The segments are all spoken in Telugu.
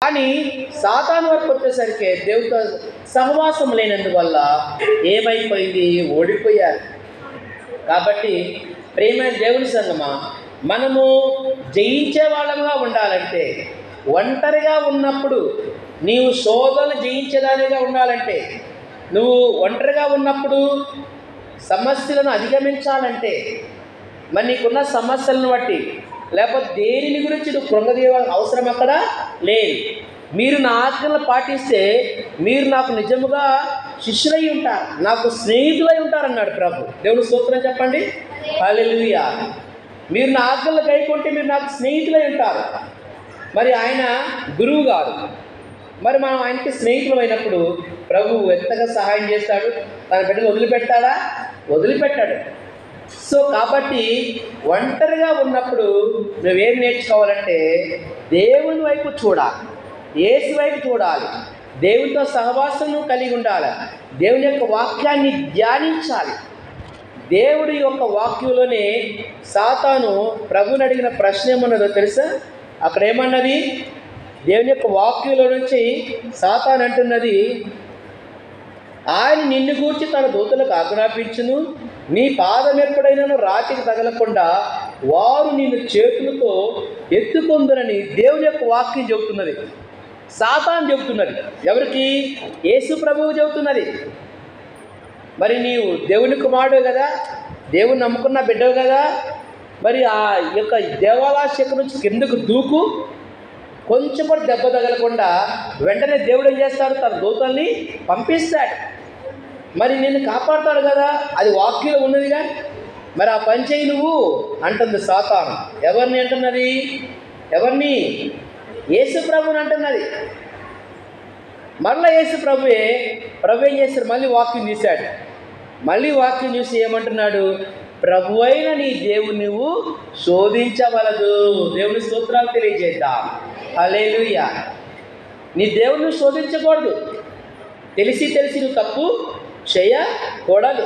కానీ సాతాను వరకు వచ్చేసరికి దేవుడితో సహవాసం లేనందువల్ల ఏమైపోయింది? ఓడిపోయారు. కాబట్టి ప్రియమైన దేవుని సంగమా, మనము జయించే వాళ్ళంగా ఉండాలంటే, ఒంటరిగా ఉన్నప్పుడు నీవు శోధన జయించేదానిగా ఉండాలంటే, నువ్వు ఒంటరిగా ఉన్నప్పుడు సమస్యలను అధిగమించాలంటే, మరి నీకున్న సమస్యలను బట్టి లేకపోతే దేనిని గురించి నువ్వు కృంగదీయాల్సిన అవసరం అక్కడ లేదు. మీరు నా ఆజ్ఞలు పాటిస్తే మీరు నాకు నిజముగా శిష్యులై ఉంటారు, నాకు స్నేహితులై ఉంటారన్నాడు ప్రభు. దేవుని స్తోత్రం చెప్పండి. హల్లెలూయా. మీరు నా ఆజ్ఞలు గైకొంటే మీరు నాకు స్నేహితులై ఉంటారు. మరి ఆయన గురువు గారు, మరి మనం ఆయనకి స్నేహితులు అయినప్పుడు ప్రభు ఎంతగా సహాయం చేస్తాడు? తన బిడ్డలు వదిలిపెట్టాడా? వదిలిపెట్టాడు. సో కాబట్టి ఒంటరిగా ఉన్నప్పుడు నువ్వేం నేర్చుకోవాలంటే, దేవుని వైపు చూడాలి, యేసు వైపు చూడాలి, దేవునితో సహవాసం కలిగి ఉండాలి, దేవుని యొక్క వాక్యాన్ని ధ్యానించాలి. దేవుడి యొక్క వాక్యంలోనే సాతాను ప్రభుని అడిగిన ప్రశ్న ఏమన్నదో తెలుసా? అక్కడ ఏమన్నది? దేవుని యొక్క వాక్యంలో నుంచి సాతాను అంటున్నది, ఆయన నిన్ను గూర్చి తన దూతలకు ఆజ్ఞాపించును, నీ పాదం ఎప్పుడైనా రాతికి తగలకుండా వారు నిన్ను చేతులతో ఎత్తుకొందురని దేవుని యొక్క వాక్యం చెబుతున్నది. సాతాను చెబుతున్నది. ఎవరికి? యేసు ప్రభువు చెబుతున్నది. మరి నీవు దేవుని కుమారుడు కదా, దేవుని నమ్ముకున్న బిడ్డవు కదా, మరి ఆ యొక్క దేవాలయ శాఖ నుంచి కిందకు దూకు, కొంచెం కూడా దెబ్బ తగలకుండా వెంటనే దేవుడు ఏం చేస్తాడు? తన దూతల్ని పంపిస్తాడు. మరి నిన్ను కాపాడుతాడు కదా, అది వాక్యంలో ఉన్నదిగా. మరి ఆ పని చేయి నువ్వు అంటుంది సాతాను. ఎవరిని అంటున్నది? ఎవరిని? యేసు ప్రభుని అంటున్నది. మళ్ళీ యేసు ప్రభు ఏం చేస్తాడు? మళ్ళీ వాక్యం తీశాడు. మళ్ళీ వాక్యం చూసి ఏమంటున్నాడు? ప్రభు అయిన నీ దేవుని నువ్వు శోధించవలదు. దేవుని స్తోత్రాలు తెలియజేద్దాం. హల్లెలూయా. నీ దేవుని శోధించకూడదు. తెలిసి నువ్వు తప్పు చేయకూడదు.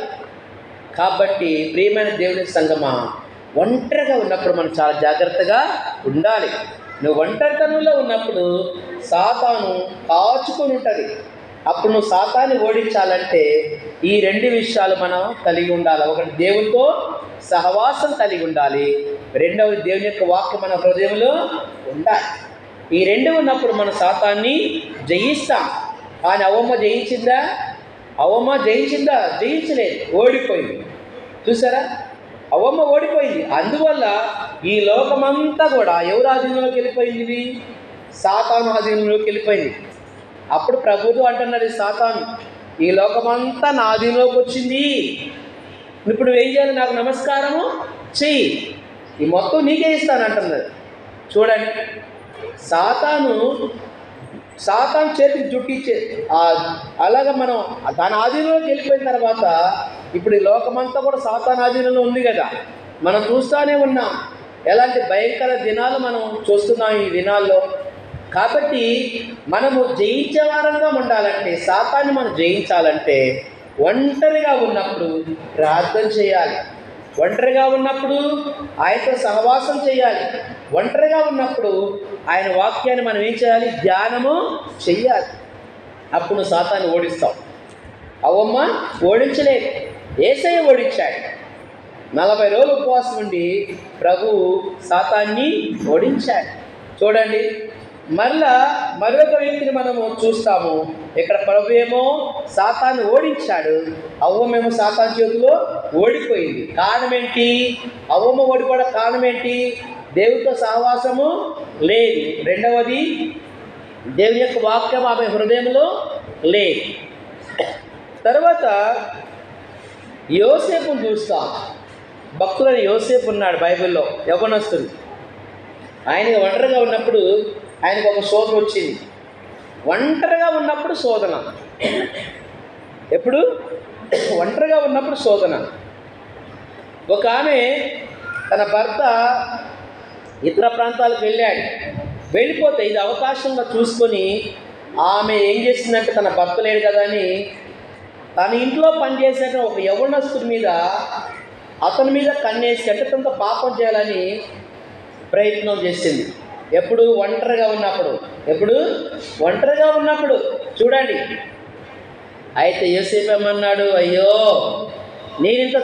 కాబట్టి ప్రియమైన దేవుని సంగమా, ఒంటరిగా ఉన్నప్పుడు మనం చాలా జాగ్రత్తగా ఉండాలి. నువ్వు ఒంటరితనంలో ఉన్నప్పుడు సాతాను కాచుకొని ఉంటుంది. అప్పుడు నువ్వు సాతాన్ని ఓడించాలంటే ఈ రెండు విషయాలు మనం కలిగి ఉండాలి. ఒకటి దేవునితో సహవాసం కలిగి ఉండాలి, రెండవది దేవుని యొక్క వాక్యం మన హృదయంలో ఉండాలి. ఈ రెండు ఉన్నప్పుడు మనం సాతాన్ని జయిస్తాం. కానీ అవ్వమ్మ జయించిందా? జయించలేదు, ఓడిపోయింది. చూసారా? అవ్వమ్మ ఓడిపోయింది. అందువల్ల ఈ లోకమంతా కూడా ఎవరు ఆధీనంలోకి వెళ్ళిపోయింది? సాతాను ఆధీనంలోకి వెళ్ళిపోయింది. అప్పుడు ప్రభువు అంటున్నది సాతాను, ఈ లోకమంతా నా ఆధీనంలోకి వచ్చింది, ఇప్పుడు నువ్వేం చేయాలి? నాకు నమస్కారము చెయ్యి, ఈ మొత్తం నీకే ఇస్తాను అంటున్నది. చూడండి, సాతాను చేతికి జుట్టిచ్చే అలాగ మనం దాని ఆధీనంలోకి వెళ్ళిపోయిన తర్వాత ఇప్పుడు ఈ లోకమంతా కూడా సాతాను ఆధీనంలో ఉంది కదా. మనం చూస్తూనే ఉన్నాం ఎలాంటి భయంకర దినాలు మనం చూస్తున్నాం ఈ దినాల్లో. కాబట్టి మనము జయించే వారంగా ఉండాలంటే, సాతాన్ని మనం జయించాలంటే ఒంటరిగా ఉన్నప్పుడు ప్రార్థన చేయాలి, ఒంటరిగా ఉన్నప్పుడు ఆయనతో సహవాసం చేయాలి, ఒంటరిగా ఉన్నప్పుడు ఆయన వాక్యాన్ని మనం ఏం చేయాలి? ధ్యానము చెయ్యాలి. అప్పుడు సాతాన్ని ఓడిస్తాం. అవ్వమ్మ ఓడించలేదు, యేసయ్య ఓడించాడు. 40 రోజులు ఉపవాసం ఉండి ప్రభువు సాతాన్ని ఓడించాడు. చూడండి, మరొక వ్యక్తిని మనము చూస్తాము. ఇక్కడ ప్రభు ఏమో సాతాన్ని ఓడించాడు, అవ్వమేమో సాతాను చేతిలో ఓడిపోయింది. కారణం ఏంటి? అవ్వమ్మ ఓడిపోవడం కారణం ఏంటి? దేవునితో సహవాసము లేదు. రెండవది, దేవుని యొక్క వాక్యం ఆమె హృదయంలో లేదు. తర్వాత యోసేపును చూస్తాం. భక్తులని యోసేపు ఉన్నాడు బైబిల్లో, యవ్వనస్తుడు. ఆయన ఒంటరిగా ఉన్నప్పుడు ఆయనకు ఒక శోధన వచ్చింది. ఒంటరిగా ఉన్నప్పుడు శోధన. ఎప్పుడు? ఒంటరిగా ఉన్నప్పుడు శోధన. ఒక ఆమె తన భర్త ఇతర ప్రాంతాలకు వెళ్ళిపోతే ఇది అవకాశంగా చూసుకొని ఆమె ఏం చేసిందంటే, తన భర్త లేడు కదా అని తన ఇంట్లో పనిచేసే ఒక యవ్వనస్తుడి మీద, అతని మీద కన్నేసి అంటే తనతో పాపం చేయాలని ప్రయత్నం చేసింది. ఎప్పుడు ఒంటరిగా ఉన్నప్పుడు. ఎప్పుడు ఒంటరిగా ఉన్నప్పుడు. చూడండి, అయితే యోసేపు ఏమన్నాడు, అయ్యో నేనింత